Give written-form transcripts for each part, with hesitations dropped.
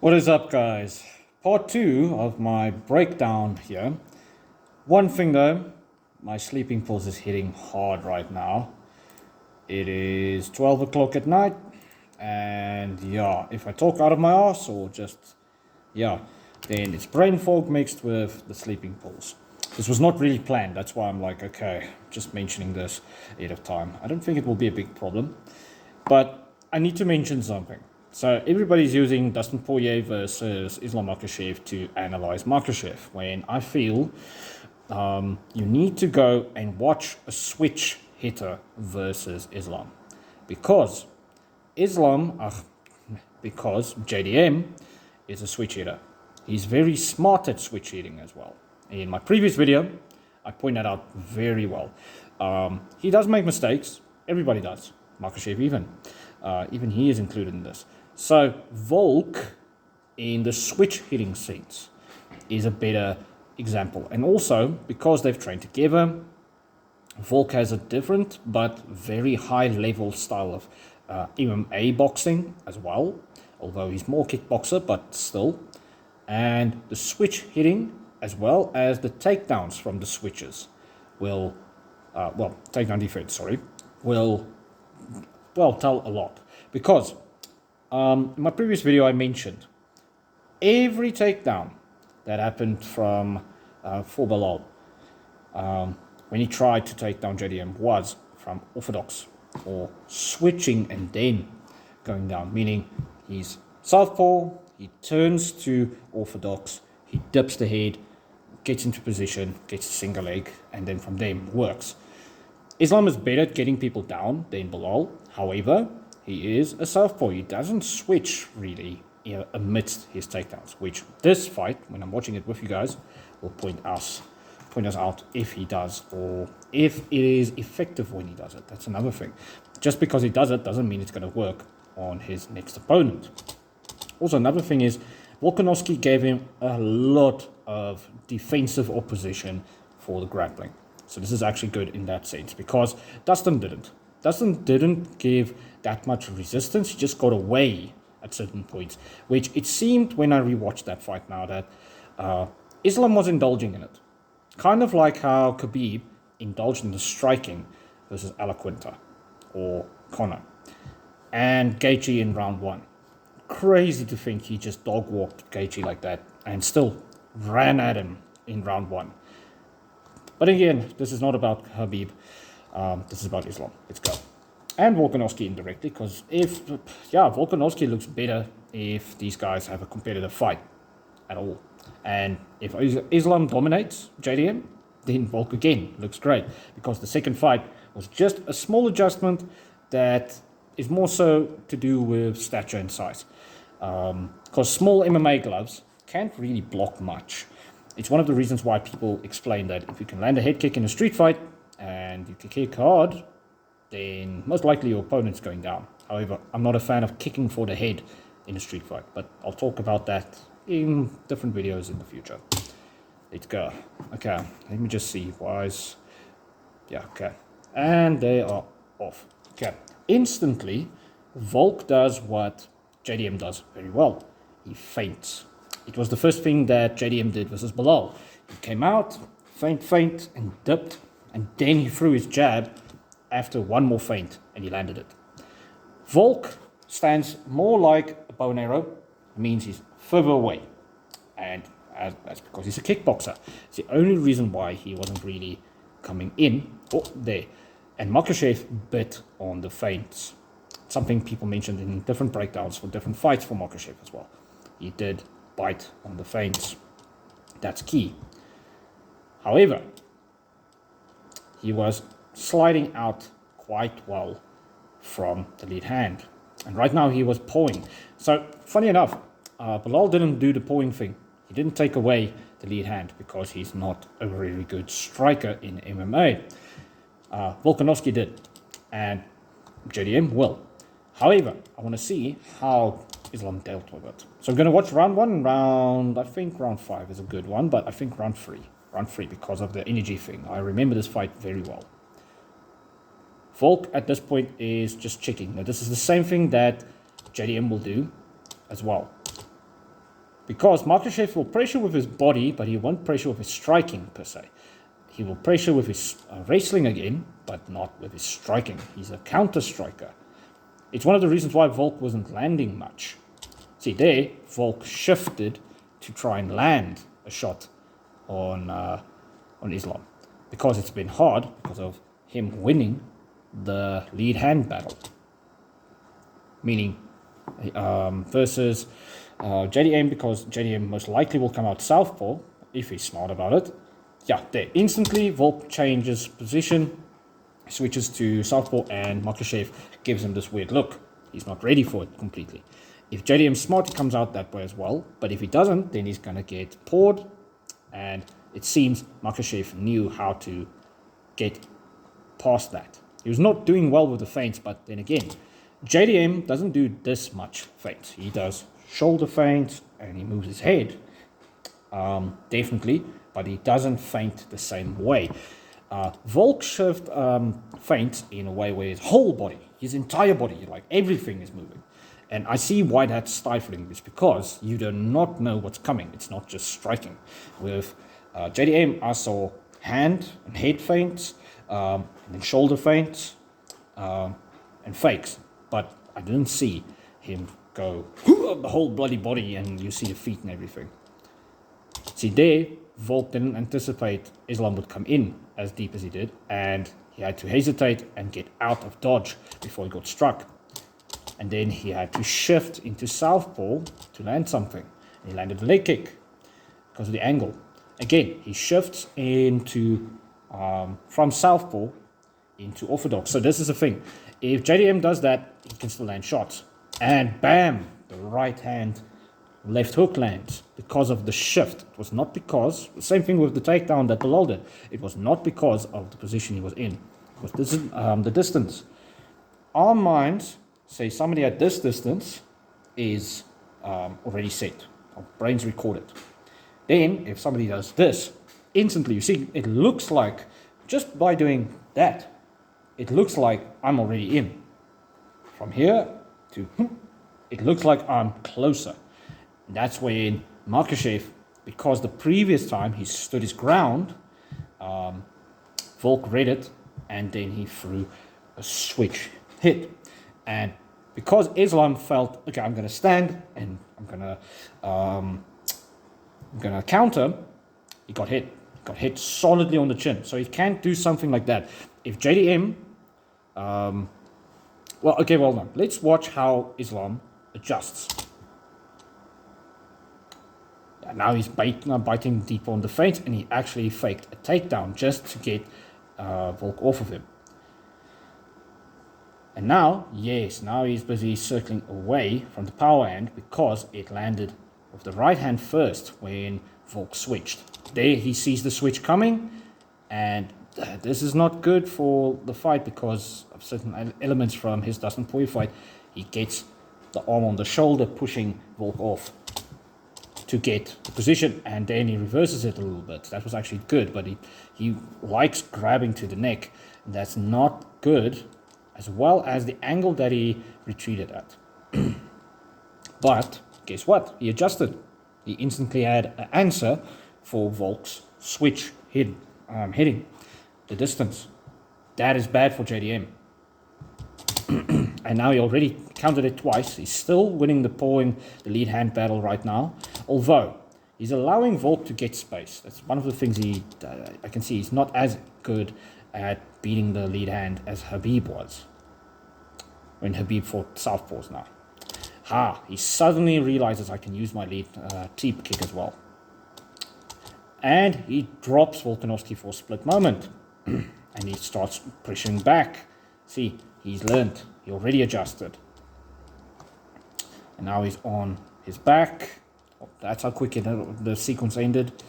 What is up, guys? Part 2 of my breakdown here. One thing though, my sleeping pulse is hitting hard right now. It is 12 o'clock at night, and yeah, if I talk out of my ass or just, then it's brain fog mixed with the sleeping pulse. This was not really planned, that's why I'm like, okay, just mentioning this ahead of time. I don't think it will be a big problem, but I need to mention something. So everybody's using Dustin Poirier versus Islam Makhachev to analyze Makhachev, when I feel you need to go and watch a switch hitter versus Islam. Because because JDM is a switch hitter. He's very smart at switch hitting as well. In my previous video, I pointed out very well. He does make mistakes. Everybody does. Makhachev even he is included in this. So Volk, in the switch hitting sense, is a better example. And also, because they've trained together, Volk has a different but very high level style of MMA boxing as well, although he's more kickboxer, but still. And the switch hitting, as well as the takedowns from the switches, will, takedown defense, sorry, will tell a lot. Because in my previous video I mentioned every takedown that happened from for Bilal when he tried to take down JDM was from orthodox or switching and then going down, meaning he's southpaw, he turns to orthodox, he dips the head, gets into position, gets a single leg, and then from there works. Islam is better at getting people down than Bilal. However, he is a southpaw. He doesn't switch really amidst his takedowns, which this fight, when I'm watching it with you guys, will point us out if he does, or if it is effective when he does it. That's another thing. Just because he does it doesn't mean it's going to work on his next opponent. Also, another thing is Volkanovski gave him a lot of defensive opposition for the grappling. So this is actually good in that sense, because Dustin didn't. Dustin didn't give that much resistance. He just got away at certain points, which it seemed when I rewatched that fight now that Islam was indulging in it. Kind of like how Khabib indulged in the striking versus Alaquinta or Conor. And Gaethje in round 1. Crazy to think he just dog-walked Gaethje like that and still ran at him in round 1. But again, this is not about Khabib. This is about Islam. Let's go. And Volkanovski indirectly, because Volkanovski looks better if these guys have a competitive fight at all. And if Islam dominates JDM, then Volk again looks great, because the second fight was just a small adjustment that is more so to do with stature and size. Because small MMA gloves can't really block much. It's one of the reasons why people explain that if you can land a head kick in a street fight and you can kick hard, then most likely your opponent's going down. However, I'm not a fan of kicking for the head in a street fight, but I'll talk about that in different videos in the future. Let's go. Okay, let me just see. Okay. And they are off. Okay. Instantly, Volk does what JDM does very well. He feints. It was the first thing that JDM did versus Bilal. He came out, feint, and dipped, and then he threw his jab after one more feint, and he landed it. Volk stands more like a bow and arrow. It means he's further away, and that's because he's a kickboxer. It's the only reason why he wasn't really coming in. Oh, there. And Makhachev bit on the feints. Something people mentioned in different breakdowns for different fights for Makhachev as well. He did bite on the feints. That's key. However, he was sliding out quite well from the lead hand. And right now he was pawing. So, funny enough, Bilal didn't do the pawing thing. He didn't take away the lead hand because he's not a really good striker in MMA. Volkanovski did, and JDM will. However, I want to see how Islam dealt with it. So I'm going to watch round 1 and I think round 5 is a good one, but I think round 3 because of the energy thing. I remember this fight very well. Volk at this point is just checking. Now this is the same thing that JDM will do as well. Because makhachev will pressure with his body, but he won't pressure with his striking per se. He will pressure with his wrestling again, but not with his striking. He's a counter striker. It's one of the reasons why Volk wasn't landing much. See there, Volk shifted to try and land a shot on Islam, because it's been hard because of him winning the lead hand battle. Meaning versus JDM, because JDM most likely will come out southpaw if he's smart about it. Yeah, there instantly Volk changes position, switches to southpaw, and makhachev gives him this weird look. He's not ready for it completely. If JDM's smart, he comes out that way as well. But if he doesn't, then he's going to get pawed. And it seems makhachev knew how to get past that. He was not doing well with the feints, but then again, JDM doesn't do this much feints. He does shoulder feints and he moves his head, definitely, but he doesn't feint the same way. Volk shift feints in a way where his whole body, his entire body, like everything is moving. And I see why that's stifling this, because you do not know what's coming. It's not just striking. With JDM, I saw hand and head feints, and then shoulder feints, and fakes. But I didn't see him go the whole bloody body and you see the feet and everything. See there, Volk didn't anticipate Islam would come in as deep as he did, and he had to hesitate and get out of dodge before he got struck. And then he had to shift into southpaw to land something. And he landed a leg kick because of the angle. Again, he shifts into from southpaw into orthodox. So this is the thing. If JDM does that, he can still land shots. And bam, the right hand left hook lands because of the shift. It was not because, the same thing with the takedown that Bilal did. It was not because of the position he was in. It was this, the distance. Our minds say somebody at this distance is already set. Our brains record it. Then, if somebody does this, instantly you see, it looks like, just by doing that, it looks like I'm already in. From here to, it looks like I'm closer. And that's when makhachev, because the previous time he stood his ground, Volk read it, and then he threw a switch hit. And because Islam felt, okay, I'm going to stand and I'm going to counter, he got hit. He got hit solidly on the chin. So he can't do something like that. If JDM, no. Let's watch how Islam adjusts. Now he's biting deep on the feint, and he actually faked a takedown just to get Volk off of him. And now he's busy circling away from the power hand because it landed with the right hand first when Volk switched. There he sees the switch coming, and this is not good for the fight because of certain elements from his Dustin Poirier fight. He gets the arm on the shoulder, pushing Volk off to get the position, and then he reverses it a little bit. That was actually good, but he likes grabbing to the neck. That's not good, as well as the angle that he retreated at. But guess what? He adjusted. He instantly had an answer for Volk's switch hitting the distance. That is bad for JDM. And now he already counted it twice. He's still winning the lead hand battle right now. Although, he's allowing Volk to get space. That's one of the things I can see. He's not as good at beating the lead hand as Habib was. When Habib fought southpaws now. He suddenly realizes I can use my lead teep kick as well. And he drops Volkanovski for a split moment. And he starts pressuring back. See, he's learned. He already adjusted. And now he's on his back. That's how quick the sequence ended.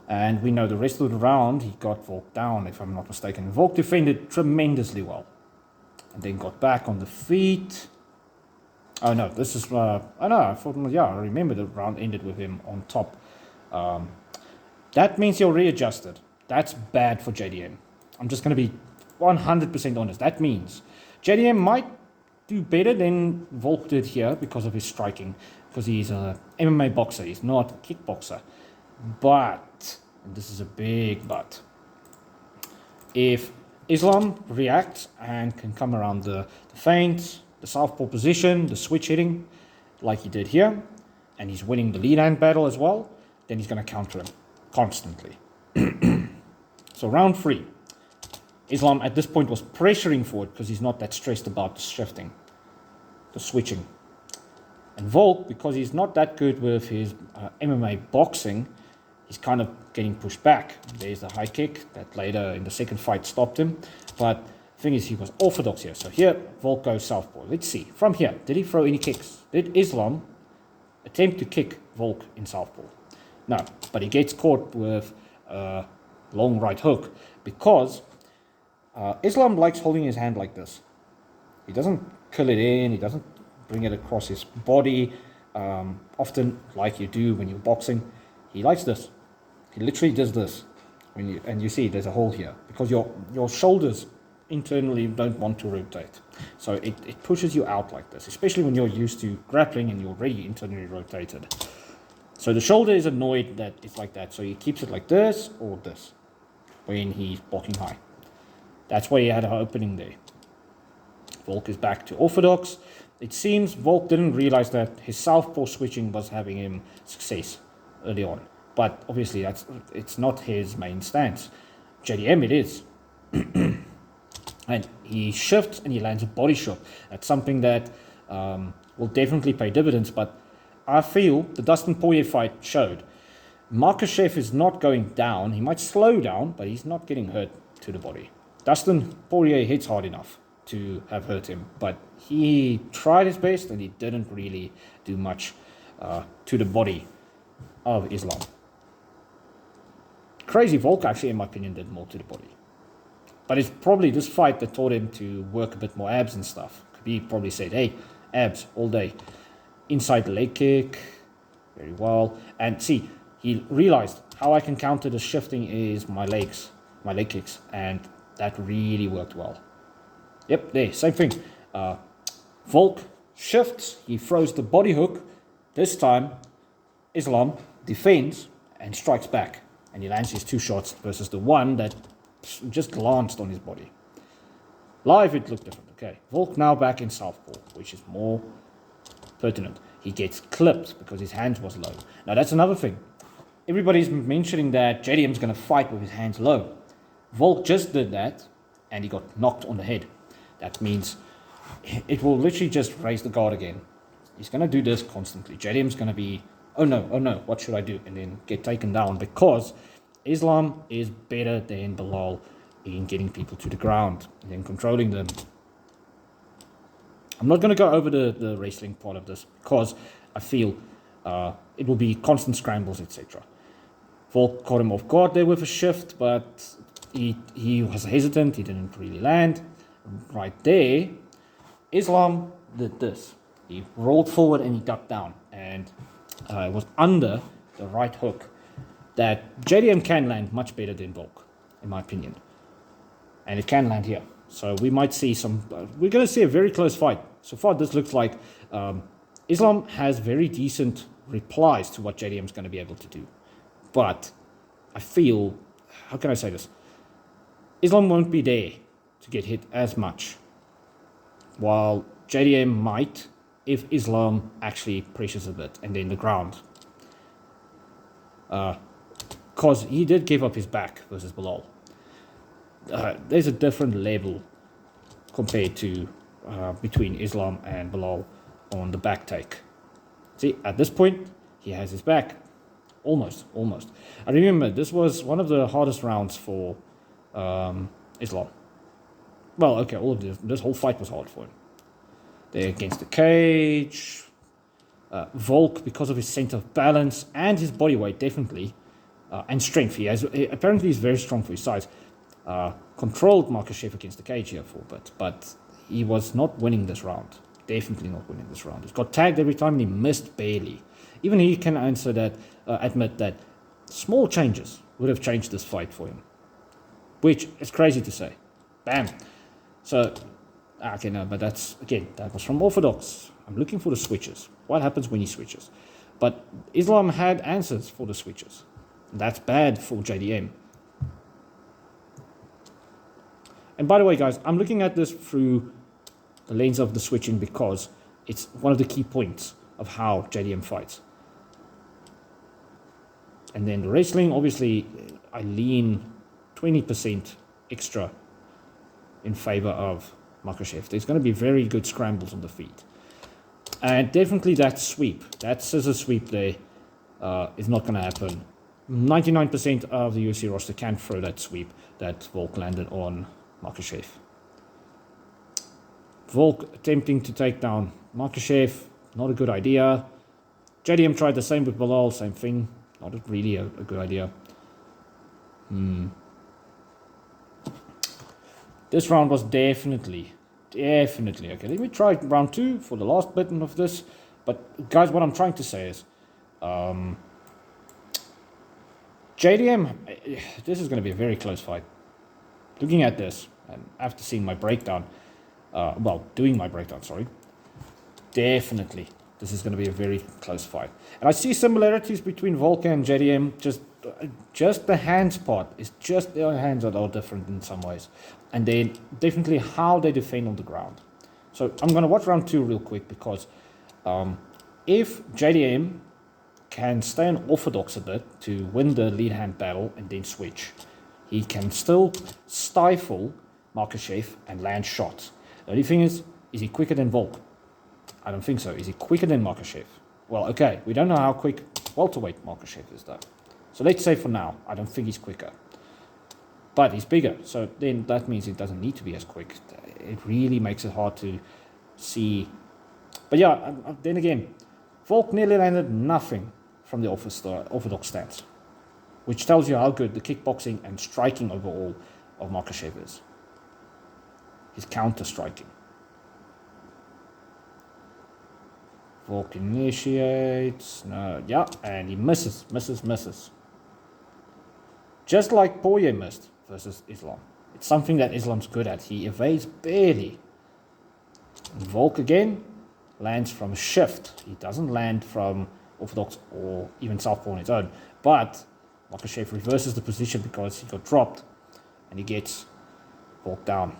And we know the rest of the round, he got Volk down, if I'm not mistaken. Volk defended tremendously well. And then got back on the feet. Oh no, this is, I remember the round ended with him on top. That means he already adjusted. That's bad for JDM. I'm just going to be 100% honest. That means JDM might do better than Volk did here because of his striking. because he's a MMA boxer. He's not a kickboxer. But, and this is a big but, if Islam reacts and can come around the feint, the southpaw position, the switch hitting, like he did here, and he's winning the lead hand battle as well, then he's going to counter him constantly. So round 3, Islam at this point was pressuring forward because he's not that stressed about the shifting, the switching. And Volk, because he's not that good with his MMA boxing, he's kind of getting pushed back. There's the high kick that later in the second fight stopped him. But the thing is, he was orthodox here. So here, Volk goes southpaw. Let's see. From here, did he throw any kicks? Did Islam attempt to kick Volk in southpaw? No, but he gets caught with a long right hook because Islam likes holding his hand like this. He doesn't curl it in. He doesn't bring it across his body, often like you do when you're boxing. He likes this. He literally does this. And you see there's a hole here because your shoulders internally don't want to rotate. So it pushes you out like this, especially when you're used to grappling and you're already internally rotated. So the shoulder is annoyed that it's like that. So he keeps it like this or this when he's blocking high. That's why he had an opening there. Volk is back to orthodox. It seems Volk didn't realize that his southpaw switching was having him success early on. But obviously it's not his main stance. JDM it is. And he shifts and he lands a body shot. That's something that will definitely pay dividends. But I feel the Dustin Poirier fight showed Makhachev is not going down. He might slow down, but he's not getting hurt to the body. Dustin Poirier hits hard enough to have hurt him, but he tried his best and he didn't really do much to the body of Islam. Crazy Volk actually, in my opinion, did more to the body. But it's probably this fight that taught him to work a bit more abs and stuff. He probably said, hey, abs all day. Inside leg kick, very well. And see, he realized how I can counter the shifting is my legs, my leg kicks. And that really worked well. Yep, there, same thing. Volk shifts, he throws the body hook. This time, Islam defends and strikes back. And he lands his 2 shots versus the one that just glanced on his body. Live, it looked different. Okay, Volk now back in southpaw, which is more pertinent. He gets clipped because his hands was low. Now, that's another thing. Everybody's mentioning that JDM's going to fight with his hands low. Volk just did that, and he got knocked on the head. That means it will literally just raise the guard again. He's going to do this constantly. JDM's going to be, oh no, what should I do? And then get taken down because Islam is better than Bilal in getting people to the ground and then controlling them. I'm not going to go over the wrestling part of this because I feel it will be constant scrambles, etc. Volk caught him off guard there with a shift, but he was hesitant. He didn't really land. Right there, Islam did this. He rolled forward and he ducked down. And it was under the right hook that JDM can land much better than Volk, in my opinion. And it can land here. So we might see some... we're going to see a very close fight. So far, this looks like Islam has very decent replies to what JDM is going to be able to do. But I feel... how can I say this? Islam won't be there to get hit as much, while JDM might if Islam actually pressures a bit and then the ground. Because he did give up his back versus Bilal. There's a different level compared to between Islam and Bilal on the back take. See, at this point, he has his back. Almost. I remember this was one of the hardest rounds for Islam. Well, okay, all of this whole fight was hard for him. They're against the cage. Volk, because of his center of balance and his body weight, definitely, and strength. Apparently he's very strong for his size. Controlled Makhachev against the cage here for a bit, but he was not winning this round. Definitely not winning this round. He got tagged every time and he missed barely. Even he can admit that small changes would have changed this fight for him, which is crazy to say. Bam. So, okay, no, but that was from orthodox. I'm looking for the switches. What happens when he switches? But Islam had answers for the switches. That's bad for JDM. And by the way, guys, I'm looking at this through the lens of the switching because it's one of the key points of how JDM fights. And then the wrestling, obviously, I lean 20% extra in favor of makhachev. There's going to be very good scrambles on the feet. And definitely that sweep, that scissor sweep there is not going to happen. 99% of the UFC roster can throw that sweep that Volk landed on makhachev. Volk attempting to take down makhachev, not a good idea. JDM tried the same with Bilal, same thing. Not really a good idea. This round was definitely. Okay, let me try round 2 for the last bit of this. But guys, what I'm trying to say is, JDM, this is going to be a very close fight. Looking at this, and after seeing my breakdown, doing my breakdown, sorry, definitely this is going to be a very close fight. And I see similarities between Volk and JDM, just the hands part is just their hands are different in some ways. And then definitely how they defend on the ground. So I'm going to watch round 2 real quick because if JDM can stay unorthodox a bit to win the lead hand battle and then switch, he can still stifle makhachev and land shots. The only thing is he quicker than Volk? I don't think so. Is he quicker than makhachev? Well, okay, we don't know how quick welterweight makhachev is though. So let's say for now, I don't think he's quicker. But he's bigger, so then that means it doesn't need to be as quick. It really makes it hard to see. But yeah, then again, Volk nearly landed nothing from the orthodox stance, which tells you how good the kickboxing and striking overall of makhachev is. His counter-striking. Volk initiates, no, yeah, and he misses. Just like Poirier missed versus Islam. It's something that Islam's good at. He evades barely. And Volk again lands from a shift. He doesn't land from orthodox or even southpaw on its own. But makhachev reverses the position because he got dropped and he gets Volk down.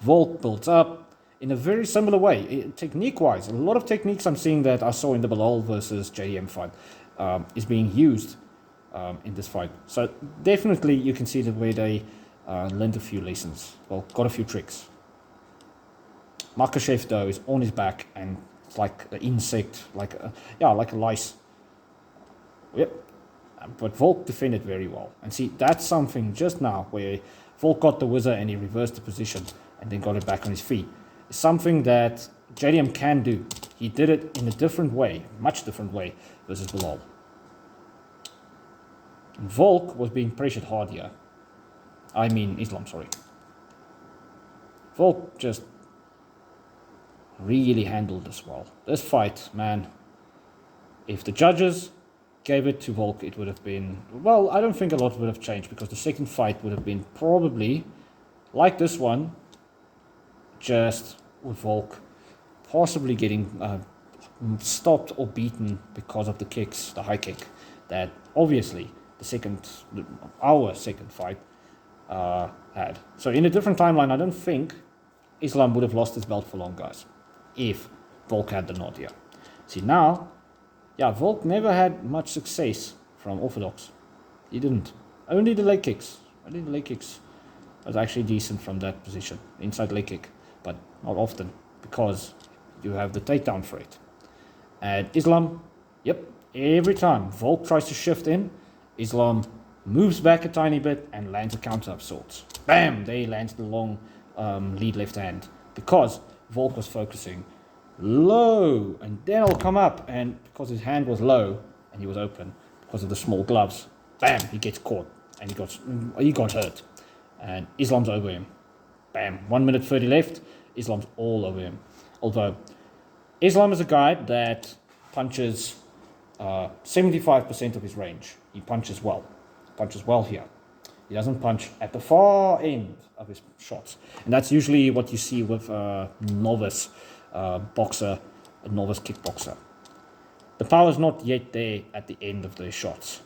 Volk builds up in a very similar way, technique-wise. A lot of techniques I'm seeing that I saw in the Bilal versus JDM fight is being used in this fight. So definitely you can see the way they learned a few lessons. Well, got a few tricks. Makhachev though is on his back and it's like an insect, like a lice. Yep. But Volk defended very well. And see, that's something just now where Volk got the whizzer and he reversed the position and then got it back on his feet. It's something that JDM can do. He did it in a different way, much different way versus Bilal. And Volk was being pressured hard here. I mean Islam, sorry. Volk just really handled this well. This fight, man, if the judges gave it to Volk, it would have been, well, I don't think a lot would have changed because the second fight would have been probably like this one, just with Volk possibly getting stopped or beaten because of the kicks, the high kick, that obviously our second fight had. So in a different timeline, I don't think Islam would have lost his belt for long, guys, if Volk had the nod here. See now, yeah, Volk never had much success from orthodox. He didn't. Only the leg kicks. Was actually decent from that position, inside leg kick, but not often because you have the takedown threat. And Islam, yep, every time Volk tries to shift in, Islam moves back a tiny bit and lands a counter of sorts. Bam! There he lands the long lead left hand because Volk was focusing low and then I'll come up, and because his hand was low and he was open because of the small gloves, bam! He gets caught and he got hurt. And Islam's over him. Bam. 1 minute 30 left. Islam's all over him. Although, Islam is a guy that punches 75% of his range. He punches well. Here. He doesn't punch at the far end of his shots. And that's usually what you see with novice boxer, a novice kickboxer. The power is not yet there at the end of their shots,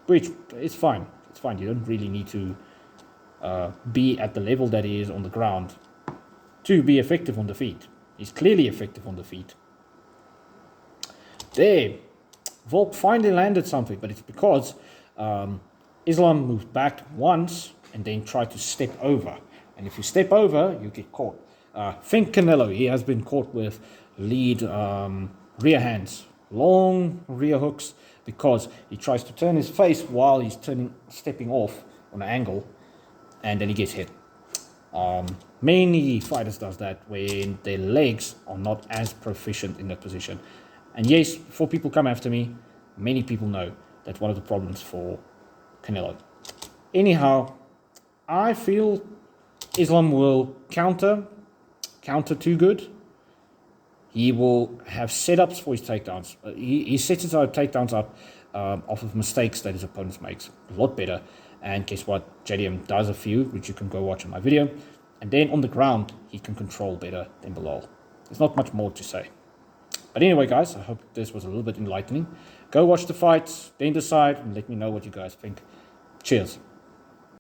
which is fine. It's fine. You don't really need to be at the level that he is on the ground to be effective on the feet. He's clearly effective on the feet. There, Volk finally landed something, but it's because Islam moved back once and then tried to step over. And if you step over, you get caught. Think Canelo, he has been caught with lead rear hands, long rear hooks, because he tries to turn his face while he's stepping off on an angle, and then he gets hit. Many fighters does that when their legs are not as proficient in that position. And yes, before people come after me, many people know that's one of the problems for Canelo. Anyhow, I feel Islam will counter too good. He will have setups for his takedowns. He sets his own takedowns up off of mistakes that his opponents makes a lot better. And guess what? JDM does a few, which you can go watch in my video. And then on the ground, he can control better than below. There's not much more to say. But anyway, guys, I hope this was a little bit enlightening. Go watch the fights, then decide, and let me know what you guys think. Cheers.